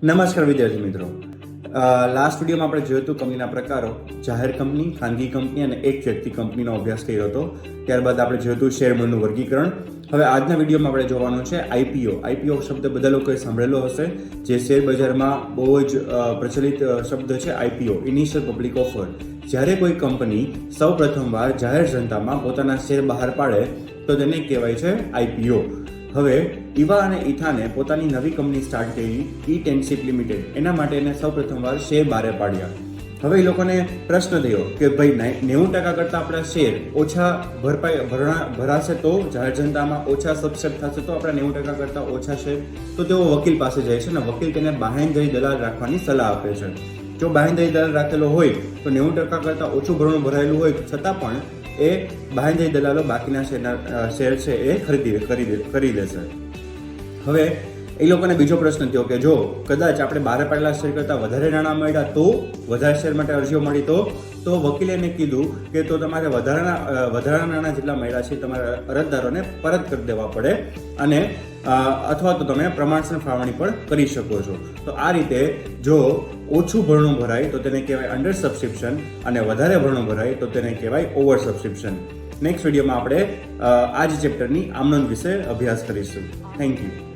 નમસ્કાર વિદ્યાર્થી મિત્રો, લાસ્ટ વિડીયોમાં આપણે જોયું હતું કંપનીના પ્રકારો, જાહેર કંપની, ખાનગી કંપની અને એક વ્યક્તિ કંપનીનો અભ્યાસ કર્યો હતો. ત્યારબાદ આપણે જોયું હતું શેર મૂળનું વર્ગીકરણ. હવે આજના વિડીયોમાં આપણે જોવાનું છે આઈપીઓ. આઈપીઓ શબ્દ બધા લોકોએ સાંભળેલો હશે, જે શેર બજારમાં બહુ જ પ્રચલિત શબ્દ છે. IPO, initial public offer. જ્યારે કોઈ કંપની સૌ પ્રથમવાર જાહેર જનતામાં પોતાના શેર બહાર પાડે તો તેને કહેવાય છે આઈપીઓ. હવે ઈવા અને ઇથાને પોતાની નવી કંપની સ્ટાર્ટ કરી, ઈ-ટેનશિપ લિમિટેડ. એના માટે એને સૌ પ્રથમવાર શેર બહાર પાડ્યા. હવે એ લોકોને પ્રશ્ન થયો કે ભાઈ 90% કરતાં આપણા શેર ઓછા ભરાશે તો, જાહેર જનતામાં ઓછા સબસ્ક્રાઇબ થશે તો આપણા 90% કરતાં ઓછા શેર. તો તેઓ વકીલ પાસે જાય છે ને વકીલ તેને બાહેંધરી દલાલ રાખવાની સલાહ આપે છે. જો બાહેંધરી દલાલ રાખેલો હોય તો 90% કરતાં ઓછું ભરણું ભરાયેલું હોય છતાં પણ એ બાહેંધરી દલાલો બાકીના શેર છે એ કરી લેશે. હવે એ લોકોને બીજો પ્રશ્ન થયો કે જો કદાચ આપણે બહાર પાડેલા શેર કરતાં વધારે નાણાં મળ્યા તો, વધારે શેર માટે અરજીઓ મળી તો વકીલે એને કીધું કે તો તમારે વધારાના નાણાં જેટલા મળ્યા છે તમારા અરજદારોને પરત કરી દેવા પડે, અને અથવા તો તમે પ્રમાણસર ફાળવણી પણ કરી શકો છો. તો આ રીતે જો ઓછું ભરણું ભરાય તો તેને કહેવાય અંડર સબસ્ક્રિપ્શન, અને વધારે ભરણું ભરાય તો તેને કહેવાય ઓવર સબસ્ક્રિપ્શન. નેક્સ્ટ વિડીયોમાં આપણે આ જ ચેપ્ટરની આમનોંધ વિશે અભ્યાસ કરીશું. Thank you.